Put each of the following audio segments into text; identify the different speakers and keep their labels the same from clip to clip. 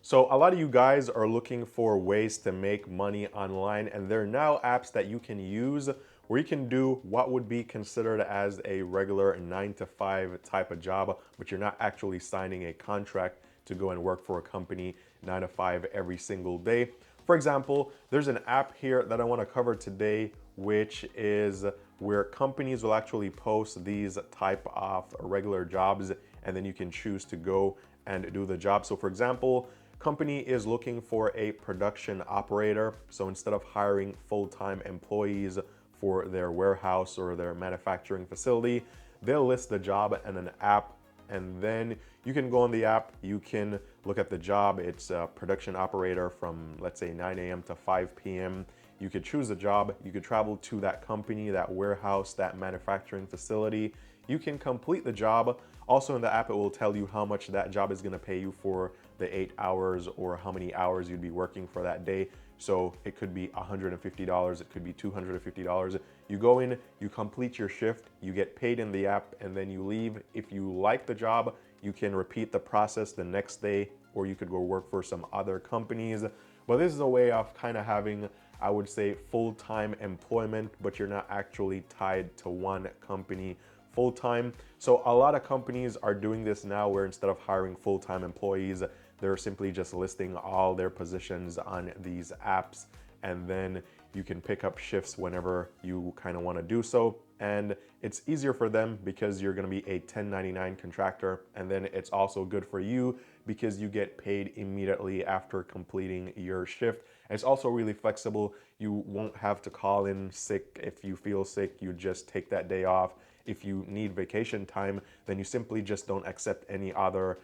Speaker 1: So a lot of you guys are looking for ways to make money online, and there are now apps that you can use where you can do what would be considered as a regular 9 to 5 type of job, but you're not actually signing a contract to go and work for a company 9 to 5 every single day. For example, there's an app here that I want to cover today, which is where companies will actually post these type of regular jobs, and then you can choose to go and do the job. So for example, company is looking for a production operator. So instead of hiring full-time employees for their warehouse or their manufacturing facility, they'll list the job in an app, and then you can go on the app, you can look at the job. It's a production operator from, let's say, 9 a.m. to 5 p.m. You could choose a job, you could travel to that company, that warehouse, that manufacturing facility. You can complete the job. Also in the app, it will tell you how much that job is gonna pay you for the 8 hours or how many hours you'd be working for that day. So it could be $150, it could be $250. You go in, you complete your shift, you get paid in the app, and then you leave. If you like the job, you can repeat the process the next day, or you could go work for some other companies. But this is a way of kind of having, I would say, full-time employment, but you're not actually tied to one company full-time. So a lot of companies are doing this now, where instead of hiring full-time employees, they're simply just listing all their positions on these apps, and then you can pick up shifts whenever you kind of want to do so. And it's easier for them because you're going to be a 1099 contractor, and then it's also good for you because you get paid immediately after completing your shift. And it's also really flexible. You won't have to call in sick. If you feel sick, you just take that day off. If you need vacation time, then you simply just don't accept any other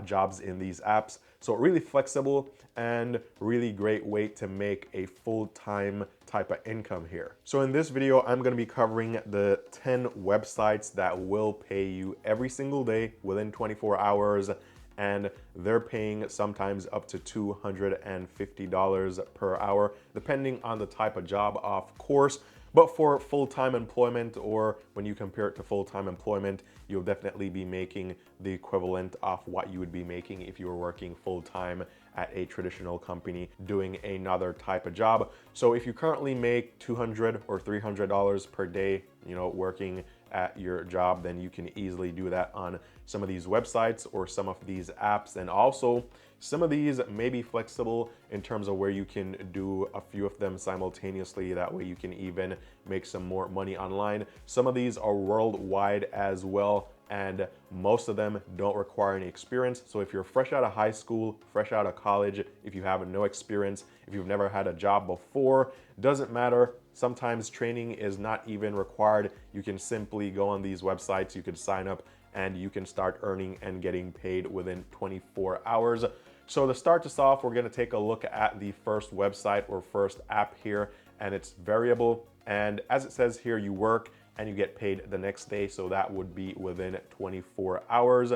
Speaker 1: jobs in these apps. So really flexible and really great way to make a full-time type of income here. So in this video, I'm going to be covering the 10 websites that will pay you every single day within 24 hours. And they're paying sometimes up to $250 per hour, depending on the type of job, of course. But for full-time employment, or when you compare it to full-time employment, you'll definitely be making the equivalent of what you would be making if you were working full-time at a traditional company doing another type of job. So if you currently make $200 or $300 per day, working at your job, then you can easily do that on some of these websites or some of these apps. And also, some of these may be flexible in terms of where you can do a few of them simultaneously. That way you can even make some more money online. Some of these are worldwide as well, and most of them don't require any experience. So if you're fresh out of high school, fresh out of college, if you have no experience, if you've never had a job before, doesn't matter. Sometimes training is not even required. You can simply go on these websites, you can sign up, and you can start earning and getting paid within 24 hours. So to start this off, we're going to take a look at the first website or first app here, and it's variable. And as it says here, you work and you get paid the next day. So that would be within 24 hours.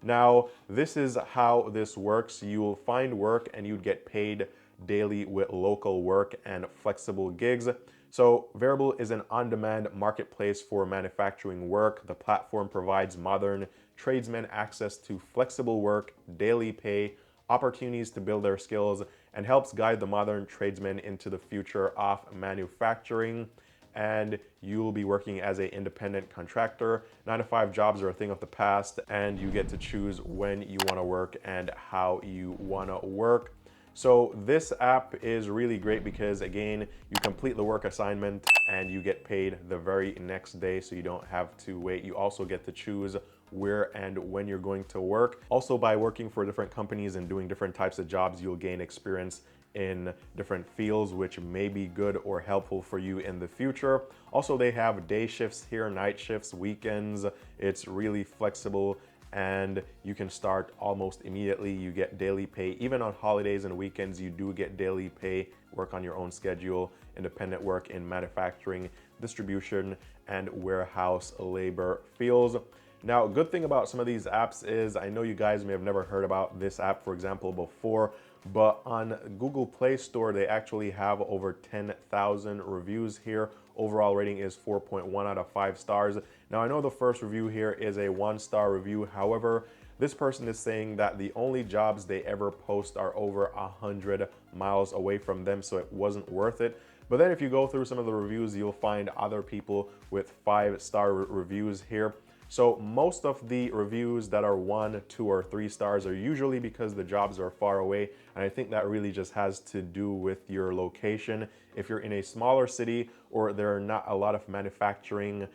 Speaker 1: Now, this is how this works. You will find work and you'd get paid daily with local work and flexible gigs. So Variable is an on-demand marketplace for manufacturing work. The platform provides modern tradesmen access to flexible work, daily pay, opportunities to build their skills, and helps guide the modern tradesmen into the future of manufacturing. And you will be working as an independent contractor. 9 to 5 jobs are a thing of the past, and you get to choose when you want to work and how you want to work. So this app is really great because, again, you complete the work assignment and you get paid the very next day, so you don't have to wait. You also get to choose where and when you're going to work. Also, by working for different companies and doing different types of jobs, you'll gain experience in different fields, which may be good or helpful for you in the future. Also, they have day shifts here, night shifts, weekends. It's really flexible, and you can start almost immediately. You get daily pay. Even on holidays and weekends, you do get daily pay. Work on your own schedule, independent work in manufacturing, distribution, and warehouse labor fields. Now, a good thing about some of these apps is, I know you guys may have never heard about this app, for example, before, but on Google Play Store, they actually have over 10,000 reviews here. Overall rating is 4.1 out of 5 stars. Now, I know the first review here is a 1-star review. However, This person is saying that the only jobs they ever post are over 100 miles away from them, so it wasn't worth it. But then if you go through some of the reviews, you'll find other people with 5-star reviews here. So most of the reviews that are 1, 2, or 3 stars are usually because the jobs are far away. And I think that really just has to do with your location. If you're in a smaller city or there are not a lot of manufacturing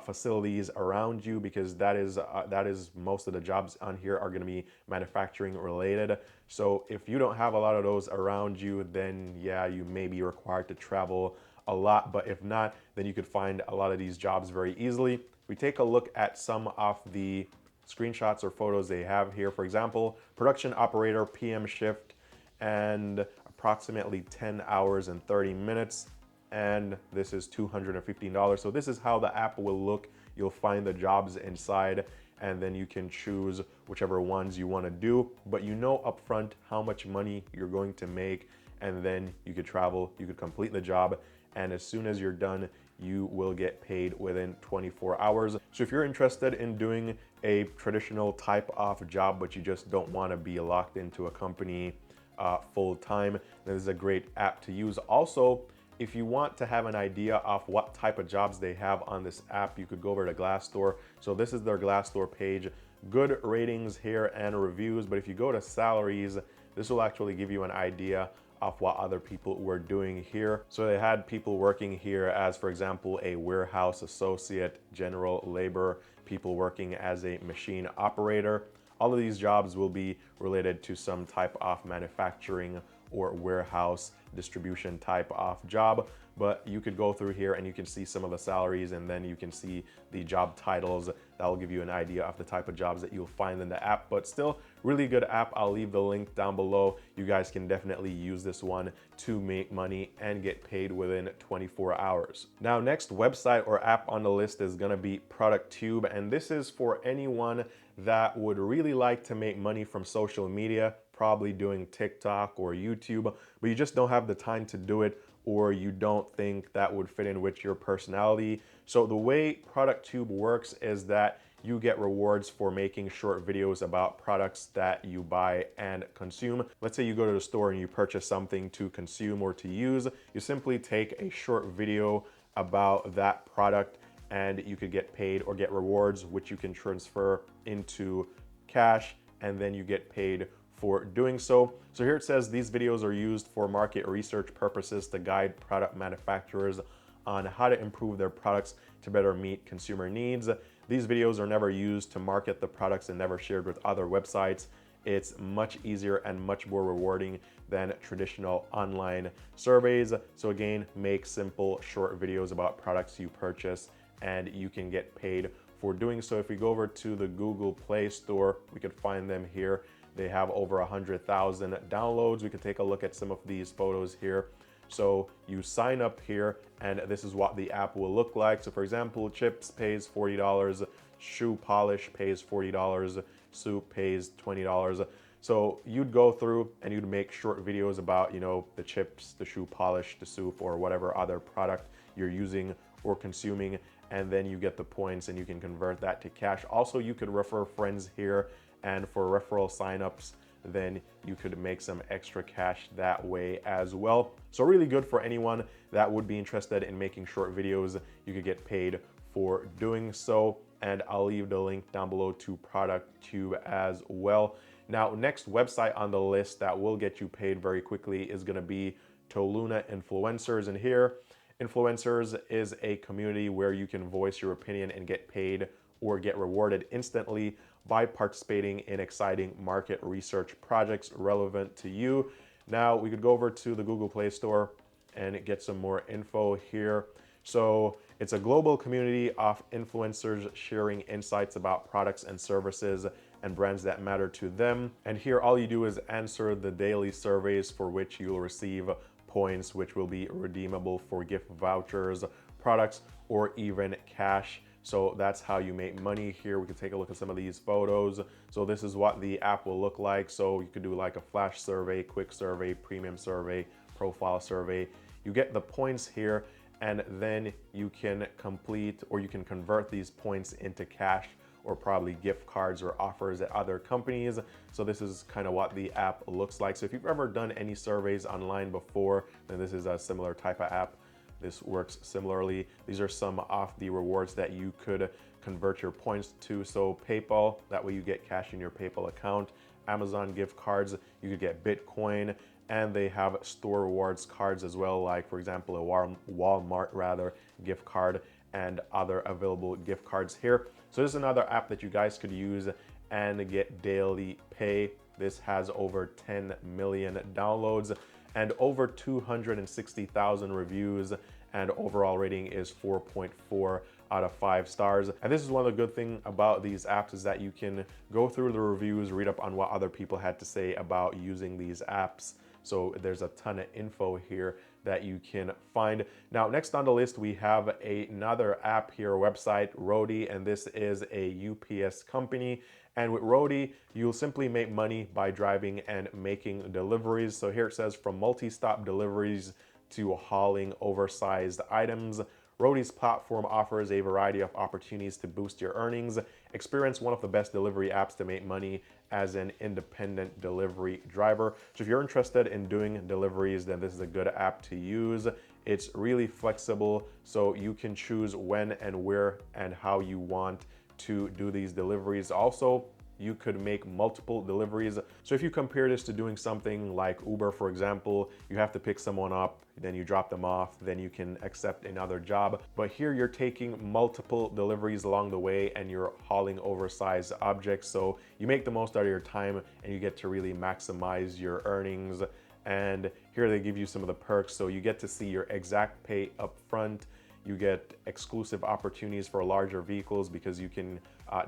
Speaker 1: facilities around you, because that is most of the jobs on here are going to be manufacturing related. So if you don't have a lot of those around you, then yeah, you may be required to travel a lot. But if not, then you could find a lot of these jobs very easily. We take a look at some of the screenshots or photos they have here. For example, production operator, PM shift, and approximately 10 hours and 30 minutes. And this is $215. So this is how the app will look. You'll find the jobs inside, and then you can choose whichever ones you want to do. But you know upfront how much money you're going to make, and then you could travel, you could complete the job, and as soon as you're done, you will get paid within 24 hours. So if you're interested in doing a traditional type of job, but you just don't want to be locked into a company full time, this is a great app to use. Also, if you want to have an idea of what type of jobs they have on this app, you could go over to Glassdoor. So this is their Glassdoor page. Good ratings here and reviews, but if you go to salaries, this will actually give you an idea of what other people were doing here. So they had people working here as, for example, a warehouse associate, general labor, people working as a machine operator. All of these jobs will be related to some type of manufacturing or warehouse distribution type of job. But you could go through here and you can see some of the salaries, and then you can see the job titles. That will give you an idea of the type of jobs that you'll find in the app. But still, really good app. I'll leave the link down below. You guys can definitely use this one to make money and get paid within 24 hours. Now, next website or app on the list is gonna be ProductTube, and this is for anyone that would really like to make money from social media, probably doing TikTok or YouTube, but you just don't have the time to do it, or you don't think that would fit in with your personality. So the way ProductTube works is that you get rewards for making short videos about products that you buy and consume. Let's say you go to the store and you purchase something to consume or to use. You simply take a short video about that product and you could get paid or get rewards, which you can transfer into cash, and then you get paid for doing so. So here it says these videos are used for market research purposes to guide product manufacturers on how to improve their products to better meet consumer needs. These videos are never used to market the products and never shared with other websites. It's much easier and much more rewarding than traditional online surveys. So again, make simple short videos about products you purchase and you can get paid for doing so. If we go over to the Google Play Store, we could find them here. They have over 100,000 downloads. We could take a look at some of these photos here. So you sign up here and this is what the app will look like. So for example, chips pays $40, shoe polish pays $40, soup pays $20. So you'd go through and you'd make short videos about, you know, the chips, the shoe polish, the soup, or whatever other product you're using or consuming, and then you get the points and you can convert that to cash. Also, you could refer friends here, and for referral signups, then you could make some extra cash that way as well. So really good for anyone that would be interested in making short videos. You could get paid for doing so, and I'll leave the link down below to ProductTube as well. Now, next website on the list that will get you paid very quickly is gonna be Toluna Influencers. And here, Influencers is a community where you can voice your opinion and get paid or get rewarded instantly by participating in exciting market research projects relevant to you. Now, we could go over to the Google Play Store and get some more info here. So it's a global community of influencers sharing insights about products and services and brands that matter to them. And here, all you do is answer the daily surveys for which you'll receive points, which will be redeemable for gift vouchers, products, or even cash. So that's how you make money here. We can take a look at some of these photos. So this is what the app will look like. So you could do like a flash survey, quick survey, premium survey, profile survey. You get the points here, and then you can complete or you can convert these points into cash or probably gift cards or offers at other companies. So this is kind of what the app looks like. So if you've ever done any surveys online before, then this is a similar type of app. This works similarly. These are some of the rewards that you could convert your points to. So PayPal, that way you get cash in your PayPal account. Amazon gift cards, you could get Bitcoin, and they have store rewards cards as well, like for example, a Walmart gift card and other available gift cards here. So this is another app that you guys could use and get daily pay. This has over 10 million downloads and over 260,000 reviews, and overall rating is 4.4 out of 5 stars. And this is one of the good things about these apps, is that you can go through the reviews, read up on what other people had to say about using these apps. So there's a ton of info here that you can find. Now, next on the list, we have another app here, website, Roadie, and this is a UPS company. And with Roadie, you'll simply make money by driving and making deliveries. So here it says, from multi-stop deliveries to hauling oversized items, Roadie's platform offers a variety of opportunities to boost your earnings. Experience one of the best delivery apps to make money as an independent delivery driver. So if you're interested in doing deliveries, then this is a good app to use. It's really flexible, so you can choose when and where and how you want to do these deliveries. Also, you could make multiple deliveries. So if you compare this to doing something like Uber, for example, you have to pick someone up, then you drop them off, then you can accept another job. But here you're taking multiple deliveries along the way and you're hauling oversized objects. So you make the most out of your time and you get to really maximize your earnings. And here they give you some of the perks. So you get to see your exact pay up front. You get exclusive opportunities for larger vehicles because you can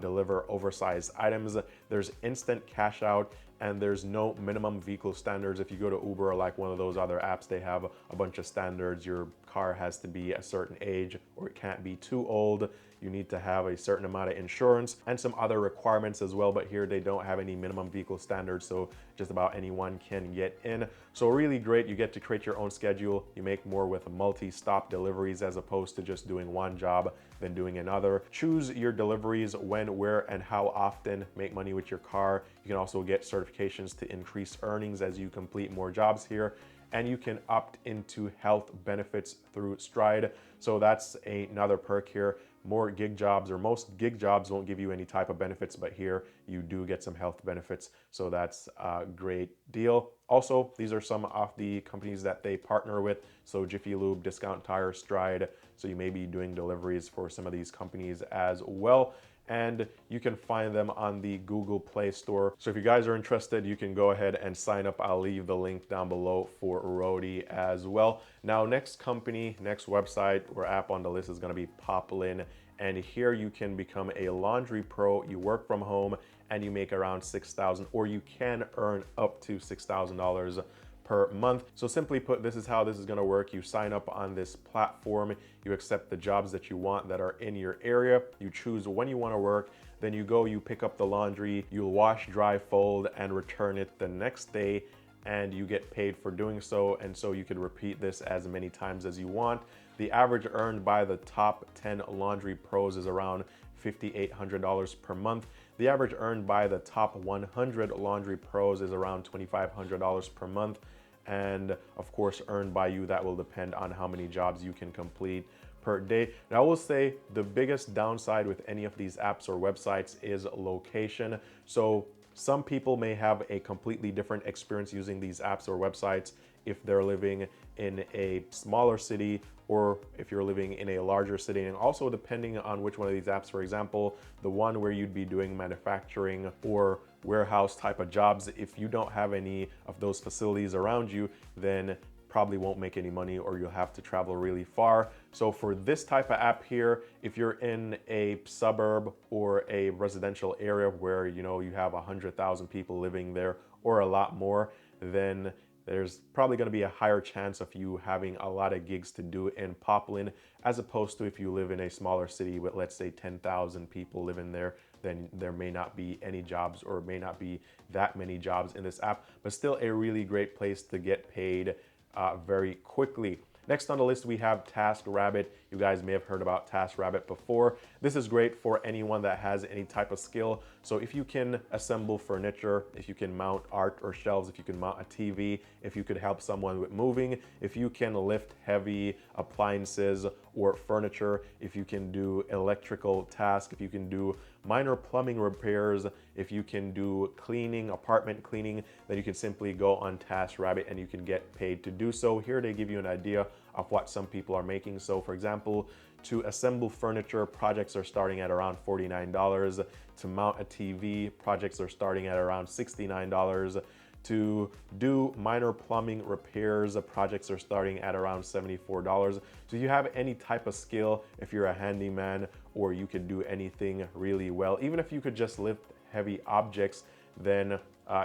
Speaker 1: deliver oversized items. There's instant cash out, and there's no minimum vehicle standards. If you go to Uber or like one of those other apps, they have a bunch of standards. Your car has to be a certain age, or it can't be too old. You need to have a certain amount of insurance and some other requirements as well, but here they don't have any minimum vehicle standards, so just about anyone can get in. So really great, you get to create your own schedule. You make more with multi-stop deliveries as opposed to just doing one job, then doing another. Choose your deliveries when, where, and how often. Make money with your car. You can also get certifications to increase earnings as you complete more jobs here. And you can opt into health benefits through Stride. So that's another perk here. More gig jobs, or most gig jobs, won't give you any type of benefits, but here you do get some health benefits. So that's a great deal. Also, these are some of the companies that they partner with. So Jiffy Lube, Discount Tire, Stride. So you may be doing deliveries for some of these companies as well. And you can find them on the Google Play Store. So if you guys are interested, you can go ahead and sign up. I'll leave the link down below for Roadie as well. Now, next company, next website or app on the list is going to be Poplin. And here you can become a laundry pro. You work from home and you make around $6,000, or you can earn up to $6,000 per month. So simply put, this is how this is going to work. You sign up on this platform, you accept the jobs that you want that are in your area, you choose when you want to work, then you go, you pick up the laundry, you'll wash, dry, fold, and return it the next day, and you get paid for doing so. And so you could repeat this as many times as you want. The average earned by the top 10 laundry pros is around $5,800 per month. The average earned by the top 100 laundry pros is around $2,500 per month. And of course, earned by you, that will depend on how many jobs you can complete per day. Now, I will say the biggest downside with any of these apps or websites is location. So some people may have a completely different experience using these apps or websites if they're living in a smaller city or if you're living in a larger city. And also depending on which one of these apps, for example, the one where you'd be doing manufacturing or warehouse type of jobs, if you don't have any of those facilities around you, then probably won't make any money, or you'll have to travel really far. So for this type of app here, if you're in a suburb or a residential area where you have 100,000 people living there or a lot more, then there's probably going to be a higher chance of you having a lot of gigs to do in Poplin, as opposed to if you live in a smaller city with, let's say, 10,000 people living there, then there may not be any jobs or may not be that many jobs in this app, but still a really great place to get paid very quickly. Next on the list, we have TaskRabbit. You guys may have heard about TaskRabbit before. This is great for anyone that has any type of skill. So if you can assemble furniture, if you can mount art or shelves, if you can mount a TV, if you could help someone with moving, if you can lift heavy appliances or furniture, if you can do electrical tasks, if you can do minor plumbing repairs, if you can do cleaning, apartment cleaning, then you can simply go on TaskRabbit and you can get paid to do so. Here they give you an idea of what some people are making. So for example, to assemble furniture, projects are starting at around $49. To mount a TV, projects are starting at around $69. To do minor plumbing repairs, projects are starting at around $74. So if you have any type of skill, if you're a handyman or you can do anything really well, even if you could just lift heavy objects, then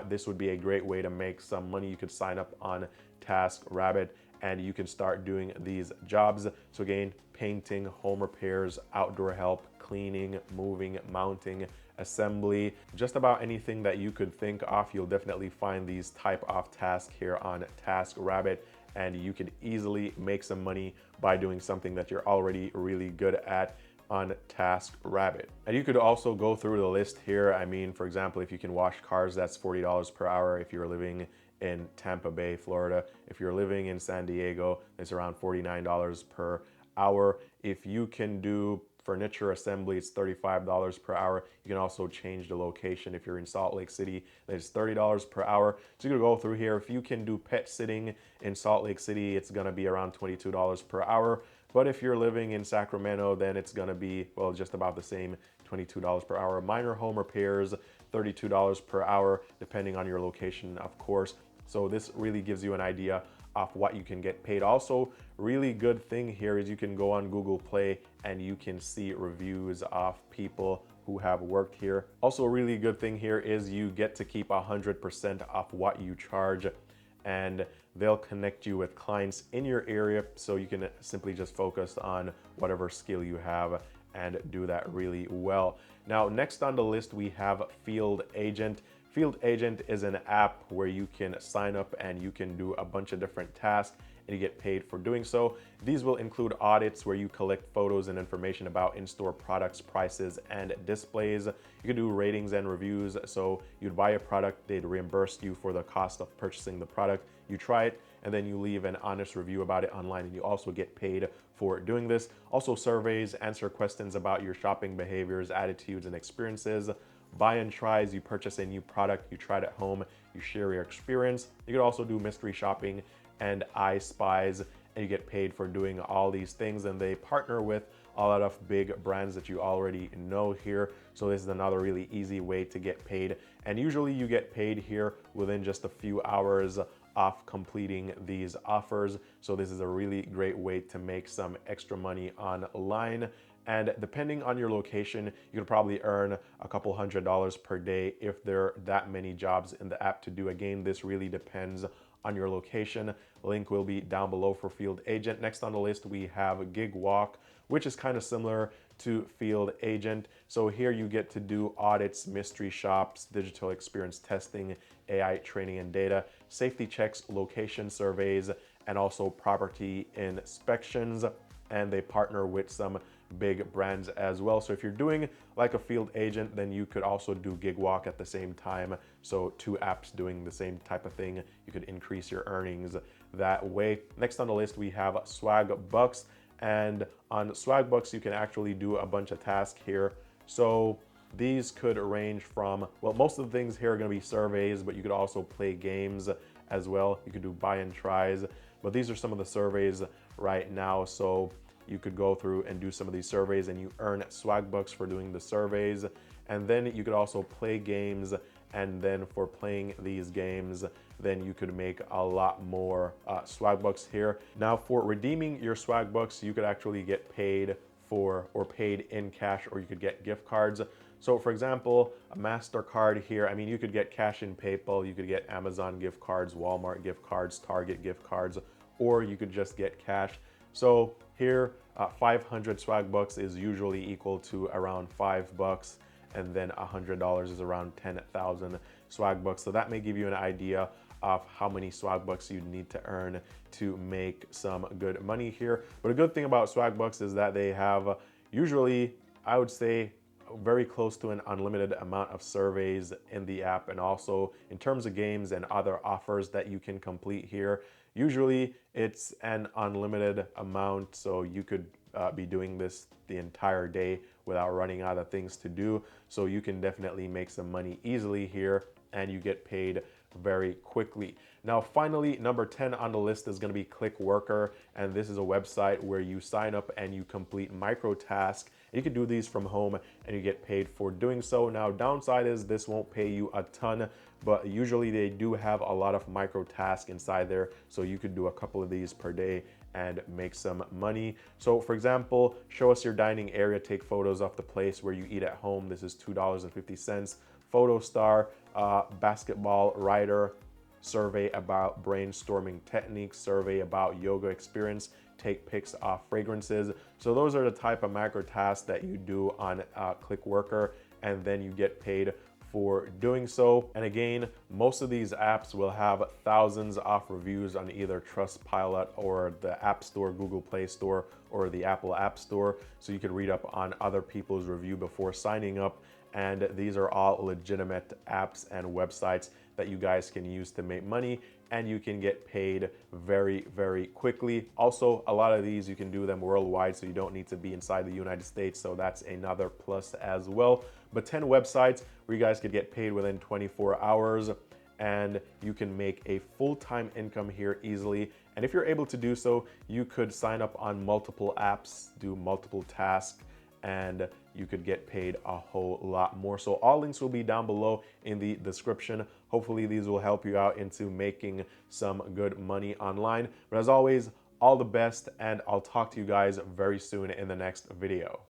Speaker 1: this would be a great way to make some money. You could sign up on TaskRabbit and you can start doing these jobs. So again, painting, home repairs, outdoor help, cleaning, moving, mounting, assembly, just about anything that you could think of. You'll definitely find these type of tasks here on TaskRabbit, and you could easily make some money by doing something that you're already really good at on TaskRabbit. And you could also go through the list here. I mean, for example, if you can wash cars, that's $40 per hour. If you're living in Tampa Bay, Florida, if you're living in San Diego, it's around $49 per hour. If you can do furniture assembly, it's $35 per hour. You can also change the location. If you're in Salt Lake City, then it's $30 per hour. So you can go through here. If you can do pet sitting in Salt Lake City, it's gonna be around $22 per hour. But if you're living in Sacramento, then it's gonna be, well, just about the same, $22 per hour. Minor home repairs, $32 per hour, depending on your location, of course. So this really gives you an idea of what you can get paid. Also, really good thing here is you can go on Google Play and you can see reviews of people who have worked here. Also, a really good thing here is you get to keep 100% of what you charge, and they'll connect you with clients in your area, so you can simply just focus on whatever skill you have and do that really well. Now, next on the list, we have Field Agent. Field Agent is an app where you can sign up and you can do a bunch of different tasks and you get paid for doing so. These will include audits where you collect photos and information about in-store products, prices, and displays. You can do ratings and reviews. So you'd buy a product, they'd reimburse you for the cost of purchasing the product. You try it, and then you leave an honest review about it online, and you also get paid for doing this. Also, surveys, answer questions about your shopping behaviors, attitudes, and experiences. Buy and tries, you purchase a new product, you try it at home, you share your experience. You could also do mystery shopping and I Spies, and you get paid for doing all these things. And they partner with a lot of big brands that you already know here. So this is another really easy way to get paid. And usually you get paid here within just a few hours of completing these offers. So this is a really great way to make some extra money online. And depending on your location, you could probably earn a couple $100s per day if there are that many jobs in the app to do. Again, this really depends on your location. Link will be down below for Field Agent. Next on the list, we have Gigwalk, which is kind of similar to Field Agent. So here you get to do audits, mystery shops, digital experience testing, AI training and data, safety checks, location surveys, and also property inspections. And they partner with some big brands as well. So if you're doing like a Field Agent, then you could also do Gigwalk at the same time. So two apps doing the same type of thing. You could increase your earnings that way. Next on the list, we have Swagbucks. And on Swagbucks, you can actually do a bunch of tasks here. So these could range from, well, most of the things here are going to be surveys, but you could also play games as well. You could do buy and tries, but these are some of the surveys right now. So you could go through and do some of these surveys and you earn Swagbucks for doing the surveys. And then you could also play games, and then for playing these games, then you could make a lot more Swagbucks here. Now for redeeming your Swagbucks, you could actually get paid for, or paid in cash, or you could get gift cards. So for example, a MasterCard here, I mean, you could get cash in PayPal, you could get Amazon gift cards, Walmart gift cards, Target gift cards, or you could just get cash. So here, 500 Swagbucks is usually equal to around $5, and then $100 is around 10,000 Swagbucks. So that may give you an idea of how many Swagbucks you need to earn to make some good money here. But a good thing about Swagbucks is that they have usually, I would say, very close to an unlimited amount of surveys in the app, and also in terms of games and other offers that you can complete here. Usually it's an unlimited amount, so you could be doing this the entire day without running out of things to do. So you can definitely make some money easily here, and you get paid very quickly. Now, finally, number 10 on the list is going to be Clickworker, and this is a website where you sign up and you complete microtasks. You can do these from home and you get paid for doing so. Now, downside is this won't pay you a ton, but usually they do have a lot of microtasks inside there, so you could do a couple of these per day and make some money. So for example, show us your dining area, take photos of the place where you eat at home. This is $2.50. Photo star, basketball writer, survey about brainstorming techniques, survey about yoga experience, take pics of fragrances. So those are the type of macro tasks that you do on Clickworker, and then you get paid for doing so. And again, most of these apps will have thousands of reviews on either Trustpilot or the App Store, Google Play Store, or the Apple App Store. So you can read up on other people's review before signing up. And these are all legitimate apps and websites that you guys can use to make money, and you can get paid very, very quickly. Also, a lot of these you can do them worldwide, so you don't need to be inside the United States, so that's another plus as well. But 10 websites where you guys could get paid within 24 hours, and you can make a full-time income here easily. And if you're able to do so, you could sign up on multiple apps, do multiple tasks, and you could get paid a whole lot more. So all links will be down below in the description. Hopefully these will help you out into making some good money online. But as always, all the best, and I'll talk to you guys very soon in the next video.